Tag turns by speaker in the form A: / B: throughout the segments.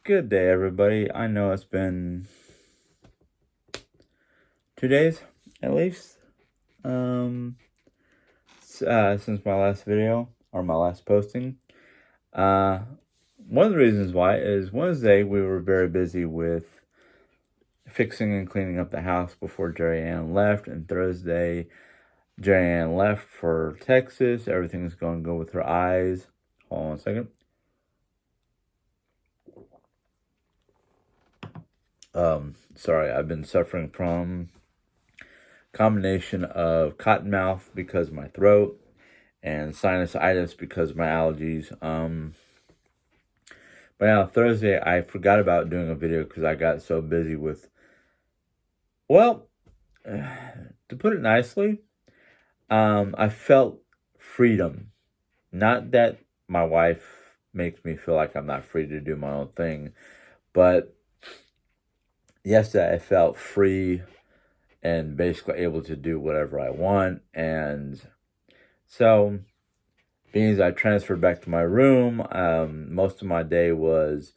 A: Good day, everybody. I know it's been 2 days, at least, um, since my last video, or my last posting. Uh, One of the reasons why is Wednesday we were very busy with fixing and cleaning up the house before Jerry Ann left, and Thursday, Jerry Ann left for Texas. Everything's going to go with her eyes. Hold on a second. Sorry, I've been suffering from combination of cotton mouth because of my throat and sinusitis because of my allergies. But now Thursday I forgot about doing a video because I got so busy with, well, to put it nicely, I felt freedom. Not that my wife makes me feel like I'm not free to do my own thing, but yesterday I felt free and basically able to do whatever I want. And so, being as I transferred back to my room, most of my day was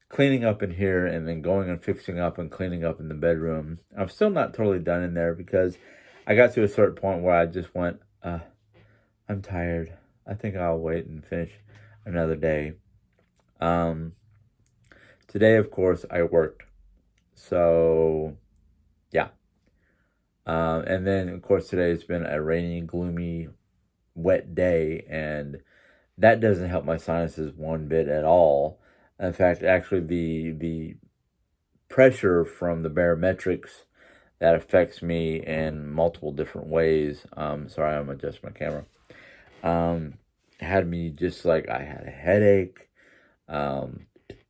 A: cleaning up in here and then going and fixing up and cleaning up in the bedroom. I'm still not totally done in there because I got to a certain point where I just went, I'm tired. I think I'll wait and finish another day. Today, of course, I worked. So, yeah. And then, of course, today has been a rainy, gloomy, wet day, and that doesn't help my sinuses one bit at all. In fact, actually, the pressure from the barometrics that affects me in multiple different ways. Sorry, I'm adjusting my camera. Had me just like I had a headache.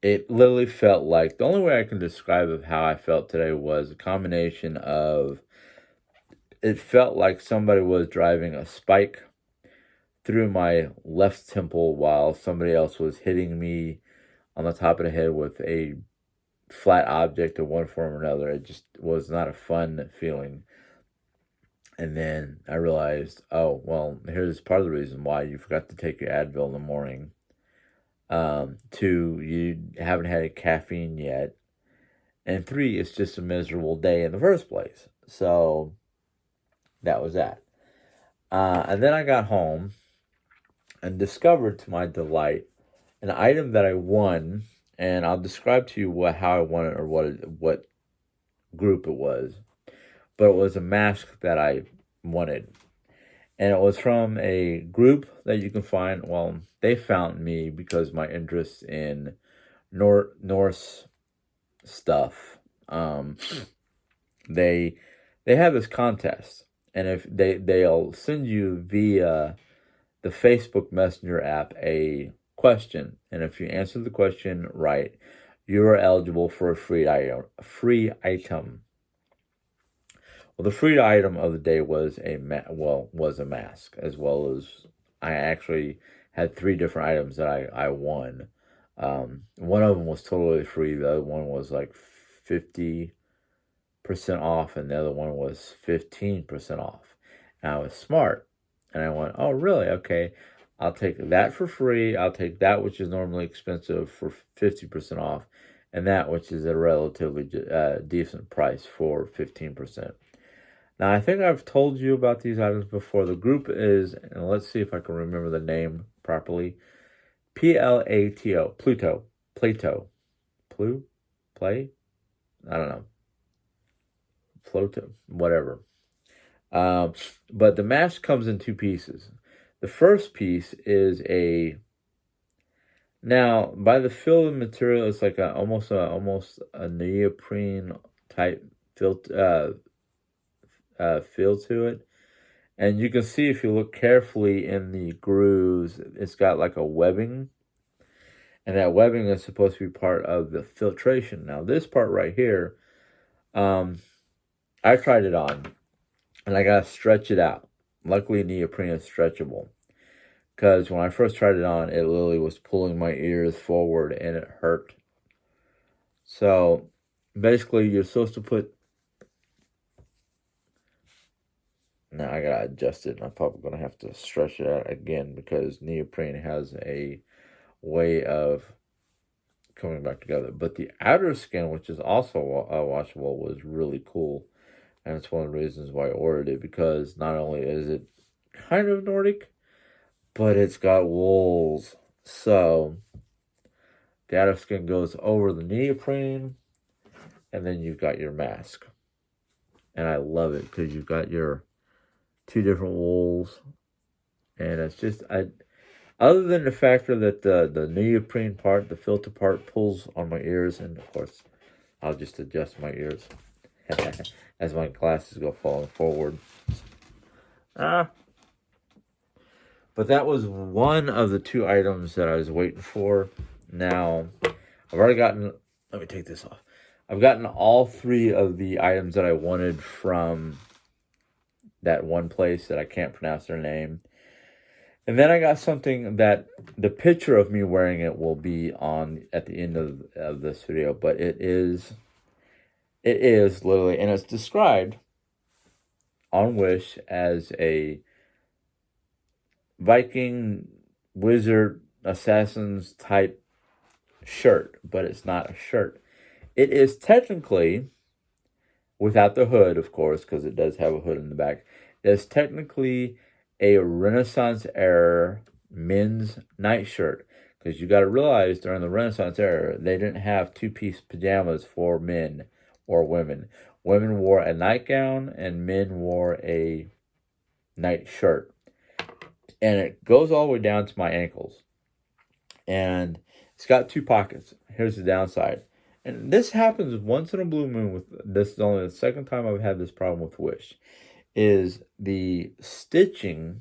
A: It literally felt like the only way I can describe of how I felt today was a combination of. It felt like somebody was driving a spike through my left temple while somebody else was hitting me on the top of the head with a flat object of one form or another. It just was not a fun feeling. And then I realized, oh, well, here's part of the reason why you forgot to take your Advil in the morning. Two, you haven't had a caffeine yet. And three, it's just a miserable day in the first place. So that was that. And then I got home and discovered, to my delight, an item that I won, and I'll describe to you how I won it or what group it was. But it was a mask that I wanted, and it was from a group that you can find. Well, they found me because of my interest in Norse stuff. They have this contest, and if they'll send you via the Facebook Messenger app a question, and if you answer the question right, you are eligible for a free item. Well, the free item of the day was a mask, as well as I actually had 3 different items that I won. One of them was totally free. The other one was like 50% off, and the other one was 15% off. And I was smart. And I went, oh, really? Okay. I'll take that for free. I'll take that, which is normally expensive, for 50% off, and that, which is a relatively decent price, for 15%. Now, I think I've told you about these items before. The group is, and let's see if I can remember the name properly, Plato. Play? I don't know. Floto, whatever. But the mask comes in 2 pieces. The first piece is now, by the feel of the material, it's like almost a neoprene type feel to it. And you can see, if you look carefully in the grooves, it's got like a webbing. And that webbing is supposed to be part of the filtration. Now, this part right here, I tried it on, and I got to stretch it out. Luckily, neoprene is stretchable. Because when I first tried it on, it literally was pulling my ears forward, and it hurt. So, basically, you're supposed to put... Now, I gotta adjust it, and I'm probably going to have to stretch it out again, because neoprene has a way of coming back together. But the outer skin, which is also washable, was really cool. And it's one of the reasons why I ordered it, because not only is it kind of Nordic, but it's got wools. So the outer skin goes over the neoprene, and then you've got your mask. And I love it because you've got your two different wools. And it's just, other than the factor that the neoprene part, the filter part, pulls on my ears, and of course, I'll just adjust my ears as my glasses go falling forward. But that was one of the two items that I was waiting for. Now, I've already gotten, let me take this off. I've gotten all three of the items that I wanted from that one place that I can't pronounce their name. And then I got something that the picture of me wearing it will be on at the end of this video, but it is literally, and it's described on Wish as a Viking wizard assassins type shirt, but it's not a shirt. It is technically, without the hood, of course, because it does have a hood in the back, it is technically a Renaissance era men's nightshirt. Because you got to realize during the Renaissance era, they didn't have two-piece pajamas for men or women. Women wore a nightgown and men wore a night shirt. And it goes all the way down to my ankles. And it's got two pockets. Here's the downside. And this happens once in a blue moon. This is only the second time I've had this problem with Wish. Is the stitching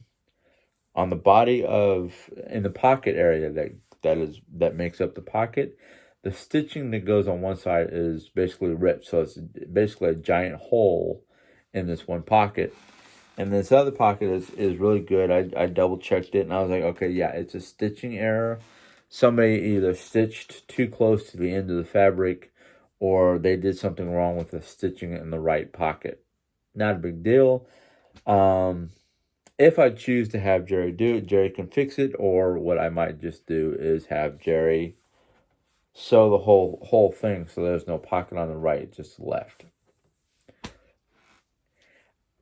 A: on the body in the pocket area that makes up the pocket. The stitching that goes on one side is basically ripped. So it's basically a giant hole in this one pocket. And this other pocket is really good. I double checked it and I was like, okay, yeah, it's a stitching error. Somebody either stitched too close to the end of the fabric or they did something wrong with the stitching in the right pocket. Not a big deal. If I choose to have Jerry do it, Jerry can fix it, or what I might just do is have Jerry sew the whole thing so there's no pocket on the right, just left.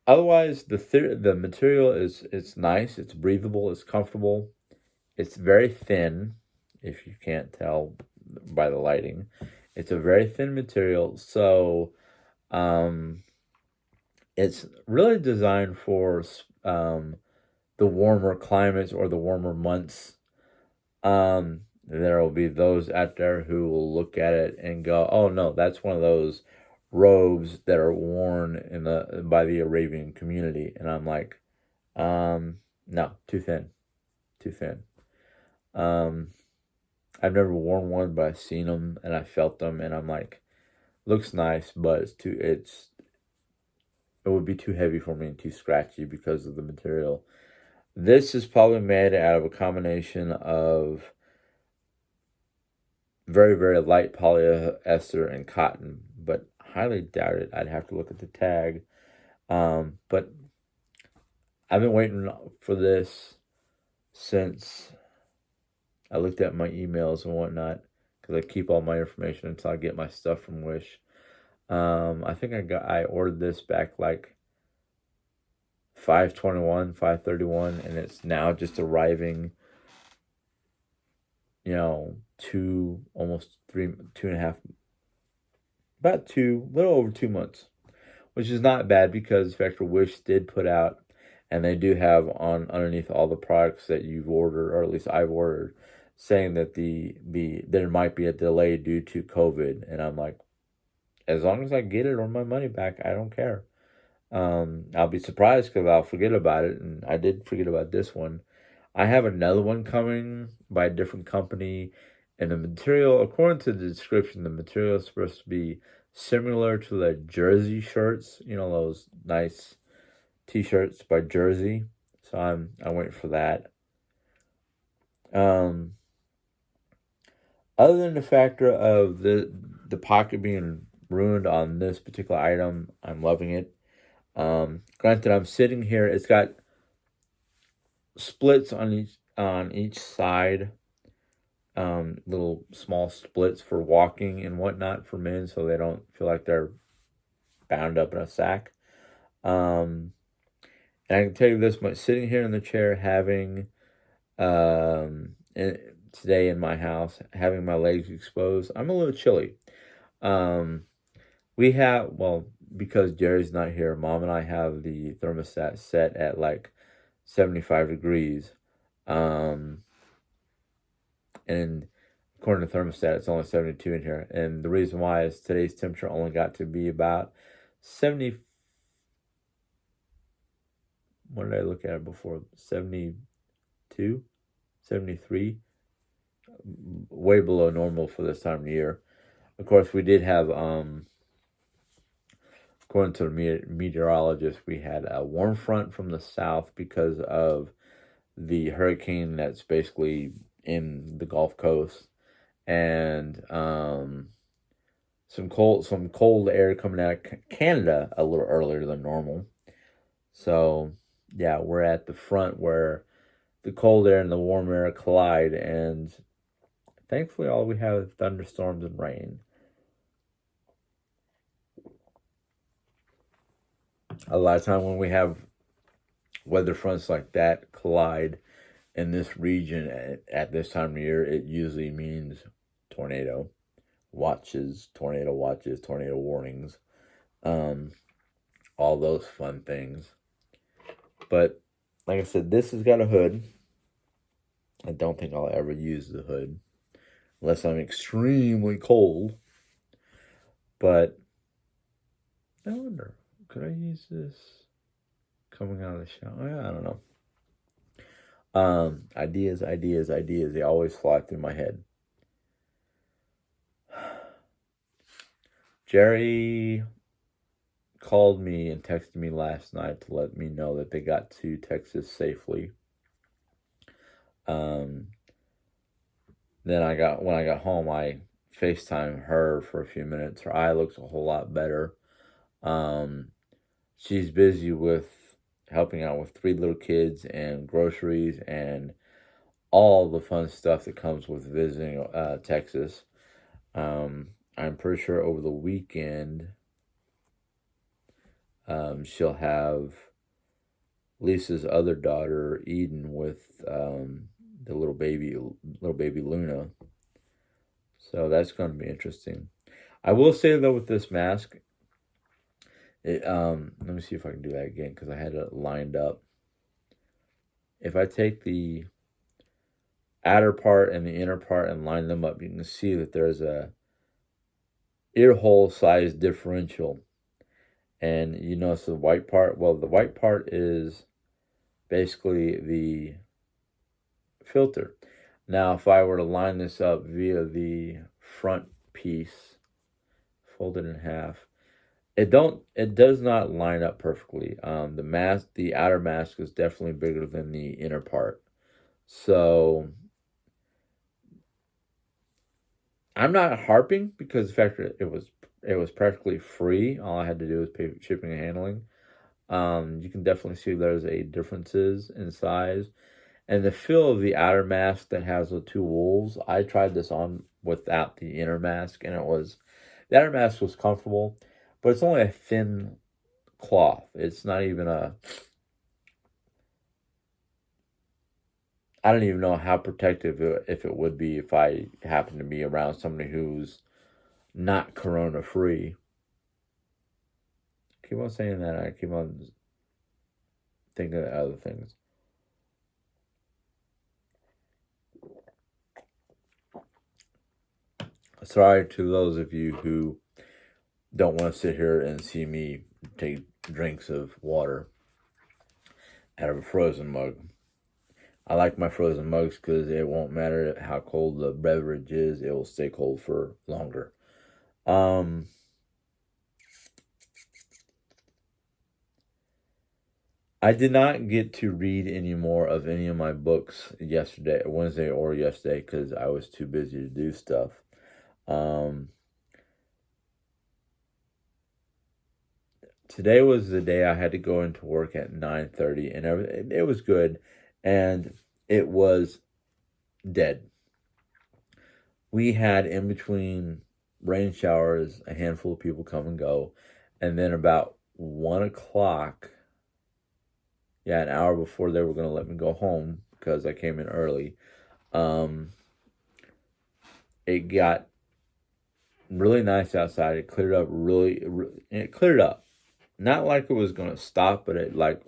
A: Otherwise, the material it's nice, it's breathable, it's comfortable, it's very thin, if you can't tell by the lighting. It's a very thin material, so it's really designed for the warmer climates or the warmer months. There will be those out there who will look at it and go, "Oh no, that's one of those robes that are worn by the Arabian community." And I'm like, no, too thin. I've never worn one, but I've seen them and I felt them, and I'm like, looks nice, but it would be too heavy for me and too scratchy because of the material. This is probably made out of a combination of very, very light polyester and cotton, but highly doubt it. I'd have to look at the tag. But I've been waiting for this since I looked at my emails and whatnot, because I keep all my information until I get my stuff from Wish. I think I ordered this back like 5/21, 5/31, and it's now just arriving, almost 2.5, little over 2 months, which is not bad because Factory Wish did put out, and they do have underneath all the products that you've ordered, or at least I've ordered, saying that there might be a delay due to COVID, and I'm like, as long as I get it or my money back, I don't care. I'll be surprised because I'll forget about it, and I did forget about this one. I have another one coming by a different company, and the material, according to the description, the material is supposed to be similar to the Jersey shirts, those nice t-shirts by Jersey. So I'm waiting for that. Other than the factor of the pocket being ruined on this particular item, I'm loving it. Granted, I'm sitting here, it's got splits on each side. little small splits for walking and whatnot for men, so they don't feel like they're bound up in a sack. And I can tell you this much: sitting here in the chair, having today in my house, having my legs exposed, I'm a little chilly. Um, we have, well, because Jerry's not here, Mom and I have the thermostat set at like 75 degrees. And according to thermostat, it's only 72 in here. And the reason why is today's temperature only got to be about 70. What did I look at it before? 72, 73, way below normal for this time of year. Of course, we did have, according to the meteorologist, we had a warm front from the south because of the hurricane that's basically in the Gulf Coast, and some cold air coming out of Canada a little earlier than normal. So yeah, we're at the front where the cold air and the warm air collide, and thankfully all we have is thunderstorms and rain. A lot of time when we have weather fronts like that collide in this region at this time of year, it usually means tornado watches, tornado warnings, all those fun things. But like I said, this has got a hood. I don't think I'll ever use the hood unless I'm extremely cold. But I wonder, could I use this coming out of the shower? I don't know. Ideas. They always fly through my head. Jerry called me and texted me last night to let me know that they got to Texas safely. Then when I got home, I FaceTimed her for a few minutes. Her eye looks a whole lot better. She's busy with helping out with 3 little kids and groceries and all the fun stuff that comes with visiting Texas. I'm pretty sure over the weekend she'll have Lisa's other daughter, Eden, with the little baby Luna. So that's going to be interesting. I will say though, with this mask, let me see if I can do that again because I had it lined up. If I take the outer part and the inner part and line them up, you can see that there's a ear hole size differential. And you notice the white part. Well, the white part is basically the filter. Now, if I were to line this up via the front piece, fold it in half, it does not line up perfectly. The outer mask is definitely bigger than the inner part. So I'm not harping because the fact that it was practically free. All I had to do was pay shipping and handling. You can definitely see there's differences in size. And the feel of the outer mask that has the 2 wools, I tried this on without the inner mask, and the outer mask was comfortable, but it's only a thin cloth. It's not even I don't even know how protective if it would be if I happen to be around somebody who's not corona free. I keep on saying that. I keep on thinking of other things. Sorry to those of you who don't want to sit here and see me take drinks of water out of a frozen mug. I like my frozen mugs because it won't matter how cold the beverage is, it will stay cold for longer. I did not get to read any more of any of my books Wednesday or yesterday, because I was too busy to do stuff. Today was the day I had to go into work at 9:30, and it was good, and it was dead. we had in between rain showers, a handful of people come and go. And then about 1 o'clock, yeah, an hour before they were going to let me go home because I came in early, um, it got really nice outside. It cleared up it cleared up. Not like it was going to stop, but it like,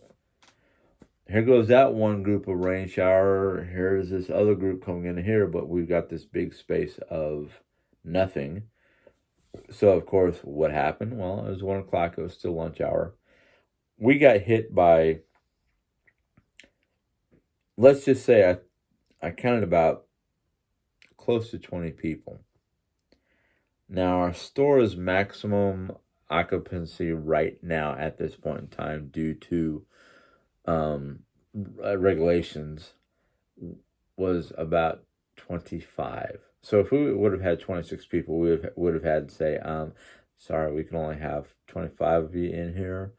A: here goes that one group of rain shower. Here's this other group coming in here, but we've got this big space of nothing. So, of course, what happened? Well, it was 1 o'clock. It was still lunch hour. We got hit by, let's just say, I counted about close to 20 people. Now, our store's maximum occupancy right now at this point in time, due to regulations, was about 25. So if we would have had 26 people, we would have had to say, sorry, we can only have 25 of you in here.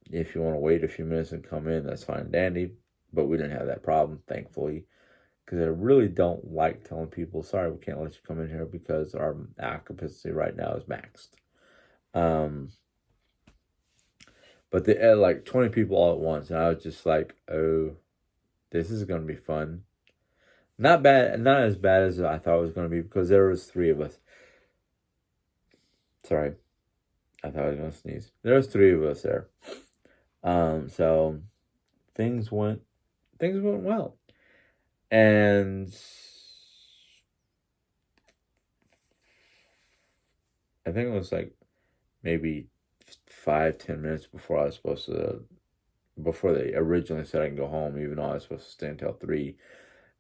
A: If you want to wait a few minutes and come in, that's fine and dandy. But we didn't have that problem, thankfully, because I really don't like telling people, sorry, we can't let you come in here because our occupancy right now is maxed. But they had like 20 people all at once, and I was just like, oh, this is going to be fun. Not bad, not as bad as I thought it was going to be, because there was 3 of us. Sorry, I thought I was going to sneeze. There was 3 of us there. So things went well. And I think it was like maybe 5-10 minutes before I was supposed to, before they originally said I can go home, even though I was supposed to stay until 3.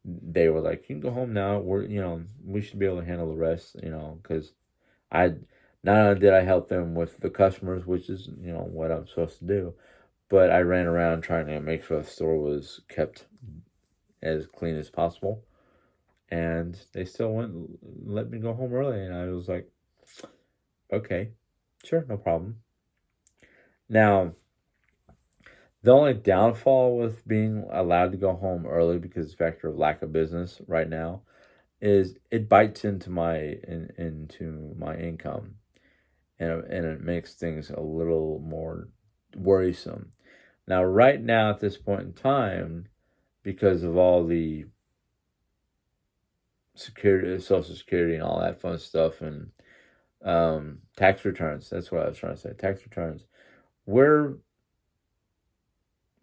A: They were like, you can go home now. We should be able to handle the rest, because not only did I help them with the customers, which is, what I'm supposed to do, but I ran around trying to make sure the store was kept as clean as possible. And they still let me go home early. And I was like, okay, sure, no problem. Now, the only downfall with being allowed to go home early, because of the factor of lack of business right now, is it bites into my income, and it makes things a little more worrisome. Now, right now at this point in time, because of all the security, Social Security, and all that fun stuff, and tax returns. That's what I was trying to say. Tax returns. We're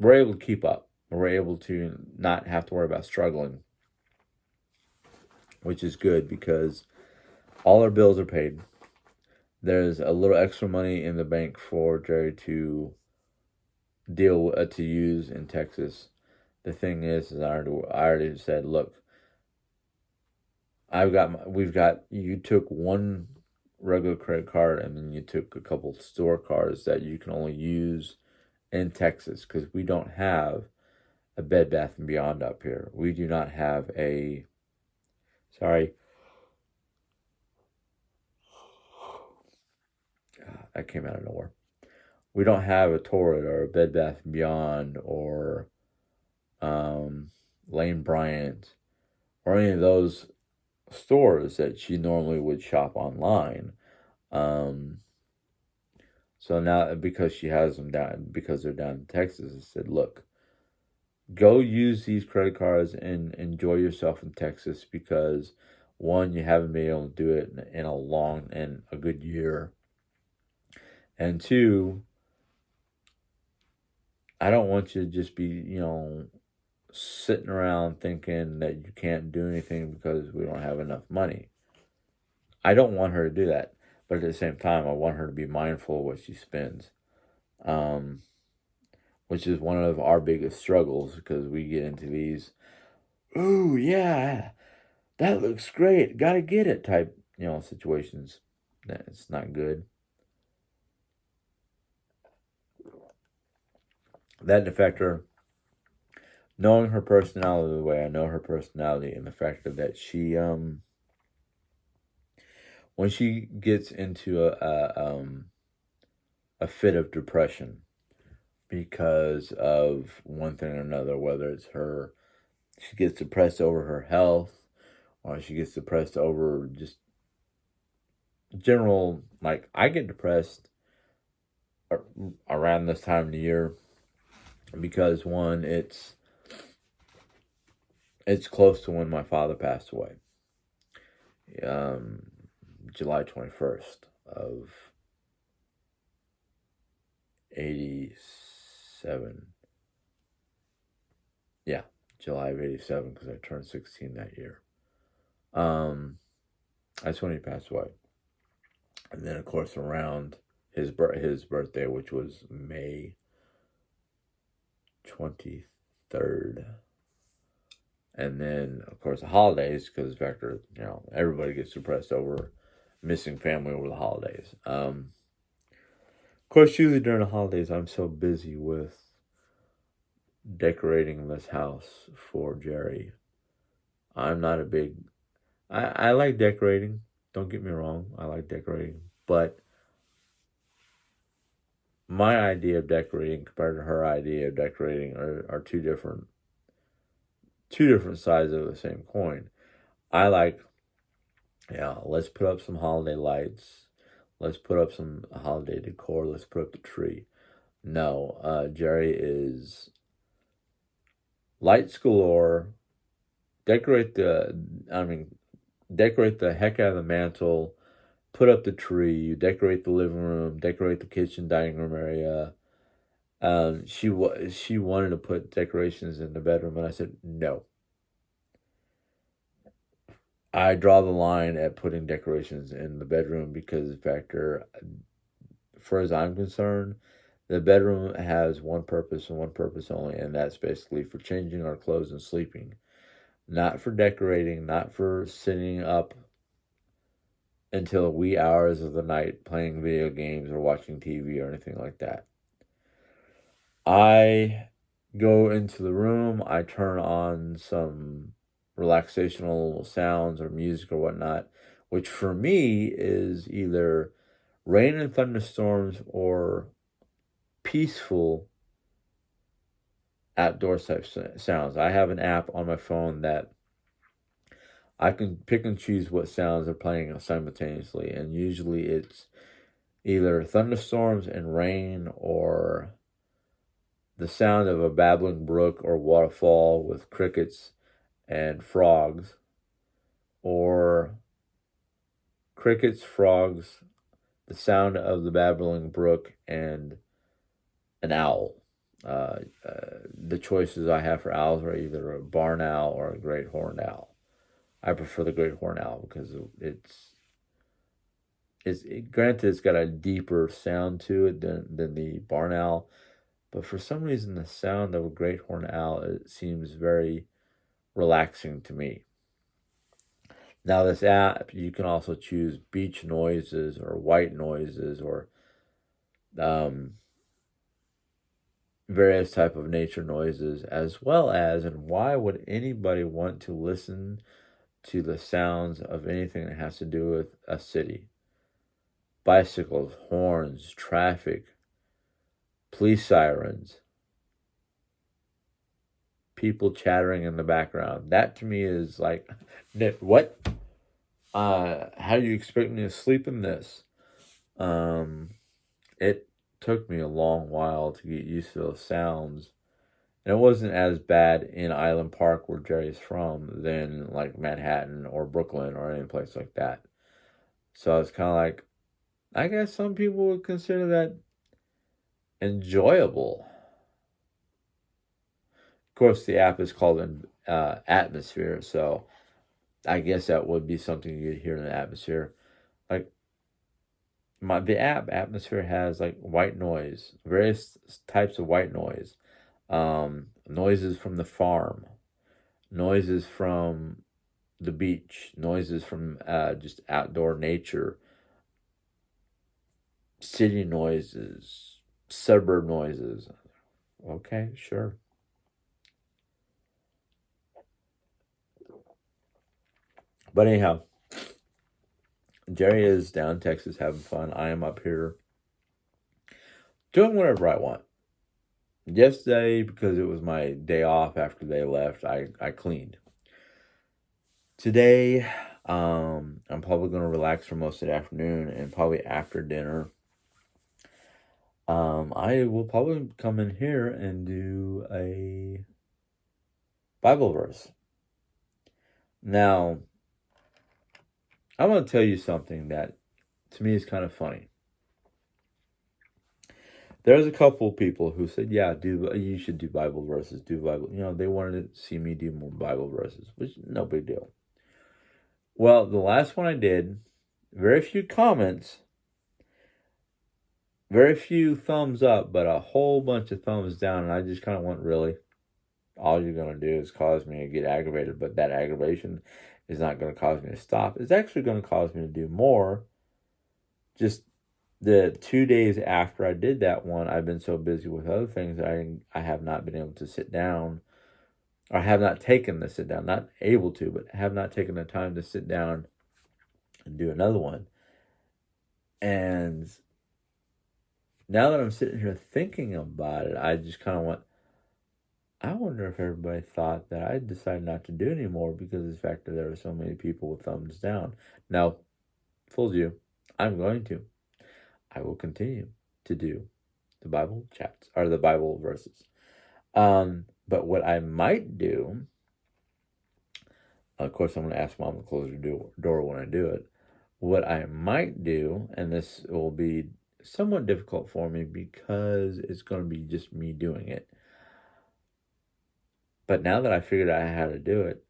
A: able to keep up. We're able to not have to worry about struggling, which is good, because all our bills are paid. There's a little extra money in the bank for Jerry to use in Texas. The thing is I already said, look, you took one regular credit card, and then you took a couple store cards that you can only use in Texas, because we don't have a Bed Bath & Beyond up here. We do not have a, sorry, that came out of nowhere. We don't have a Torrid or a Bed Bath & Beyond or Lane Bryant or any of those stores that she normally would shop online. So now, because she has them down, because they're down in Texas, I said, look, go use these credit cards and enjoy yourself in Texas, because one, you haven't been able to do it in a good year. And 2, I don't want you to just be, sitting around thinking that you can't do anything because we don't have enough money. I don't want her to do that. But at the same time, I want her to be mindful of what she spends, which is one of our biggest struggles, because we get into these, ooh, yeah, that looks great, gotta get it type, situations. It's not good. That affect her. Knowing her personality the way I know her personality, and the fact that she, when she gets into a fit of depression because of one thing or another, whether it's her she gets depressed over her health, or she gets depressed over just general, like, I get depressed around this time of the year because, one, it's close to when my father passed away. Um, July 21st of 87. Yeah, July of 87, because I turned 16 that year. That's when he passed away. And then, of course, around his birthday, which was May 23rd. And then, of course, the holidays, because factor, everybody gets depressed over missing family over the holidays. Of course, usually during the holidays, I'm so busy with decorating this house for Jerry. I'm not a big... I like decorating. Don't get me wrong. I like decorating. But my idea of decorating compared to her idea of decorating are two different sides of the same coin. I like, let's put up some holiday lights. Let's put up some holiday decor. Let's put up the tree. No, Jerry is lights galore. Decorate the heck out of the mantle. Put up the tree. Decorate the living room. Decorate the kitchen, dining room area. She wanted to put decorations in the bedroom, and I said no. I draw the line at putting decorations in the bedroom because, factor, far as I'm concerned, the bedroom has one purpose and one purpose only, and that's basically for changing our clothes and sleeping. Not for decorating, not for sitting up until wee hours of the night playing video games or watching TV or anything like that. I go into the room, I turn on some relaxational sounds or music or whatnot, which for me is either rain and thunderstorms or peaceful outdoor type sounds. I have an app on my phone that I can pick and choose what sounds are playing simultaneously, and usually it's either thunderstorms and rain or the sound of a babbling brook or waterfall with crickets and frogs, or crickets, frogs, the sound of the babbling brook, and an owl. The choices I have for owls are either a barn owl or a great horned owl. I prefer the great horned owl because granted, it's got a deeper sound to it than the barn owl, but for some reason the sound of a great horned owl, it seems very relaxing to me. Now, this app, you can also choose beach noises or white noises or various type of nature noises, as well as, and why would anybody want to listen to the sounds of anything that has to do with a city? Bicycles, horns, traffic, police sirens, people chattering in the background. That to me is like, what? How do you expect me to sleep in this? It took me a long while to get used to those sounds. And it wasn't as bad in Island Park, where Jerry's from, than like Manhattan or Brooklyn or any place like that. So it's kind of like, I guess some people would consider that enjoyable. Of course, the app is called Atmosphere, so I guess that would be something you'd hear in the atmosphere. Like, the app Atmosphere has like white noise, various types of white noise, noises from the farm, noises from the beach, noises from just outdoor nature, city noises, suburb noises. Okay, sure. But anyhow, Jerry is down in Texas having fun. I am up here doing whatever I want. yesterday, because it was my day off after they left, I cleaned. Today, I'm probably going to relax for most of the afternoon, and probably after dinner, I will probably come in here and do a Bible verse. Now, I want to tell you something that to me is kind of funny. There's a couple of people who said, "Yeah, you should do Bible verses, do Bible." They wanted to see me do more Bible verses, which no big deal. Well, the last one I did, very few comments, very few thumbs up, but a whole bunch of thumbs down, and I just kind of went, really? All you're going to do is cause me to get aggravated, but that aggravation is not going to cause me to stop. It's actually going to cause me to do more. Just the 2 days after I did that one, I've been so busy with other things I have not been able to sit down, or have not taken the sit down, not able to, but have not taken the time to sit down and do another one. And now that I'm sitting here thinking about it, I just kind of went, I wonder if everybody thought that I decided not to do anymore because of the fact that there were so many people with thumbs down. Now, fooled you. I'm going to. I will continue to do the Bible chats, or the Bible verses. But what I might do, of course, I'm going to ask Mom to close her door when I do it. What I might do, and this will be somewhat difficult for me because it's going to be just me doing it. But now that I figured out how to do it,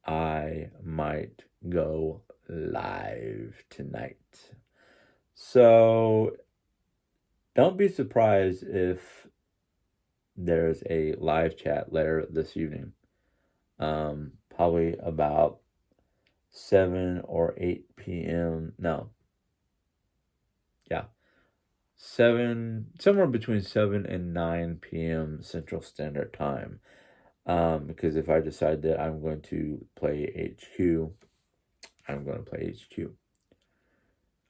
A: I might go live tonight. So don't be surprised if there's a live chat later this evening. Probably about 7 or 8 p.m. No. Yeah. somewhere between 7 and 9 p.m. Central Standard Time. Because if I decide that I'm going to play HQ, I'm going to play HQ.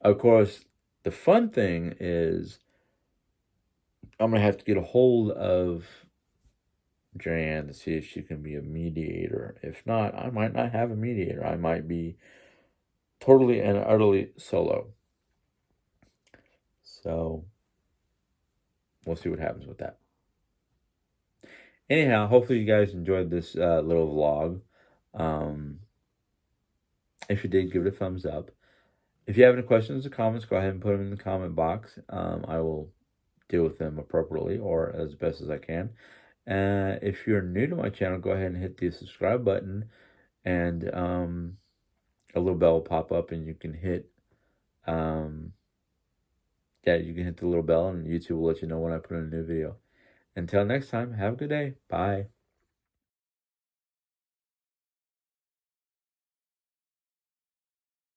A: Of course, the fun thing is I'm going to have to get a hold of Jan to see if she can be a mediator. If not, I might not have a mediator. I might be totally and utterly solo. So we'll see what happens with that. Anyhow, hopefully you guys enjoyed this little vlog. If you did, give it a thumbs up. If you have any questions or comments, go ahead and put them in the comment box. I will deal with them appropriately or as best as I can. If you're new to my channel, go ahead and hit the subscribe button, and a little bell will pop up, and you can hit you can hit the little bell, and YouTube will let you know when I put in a new video. Until next time, have a good day. Bye.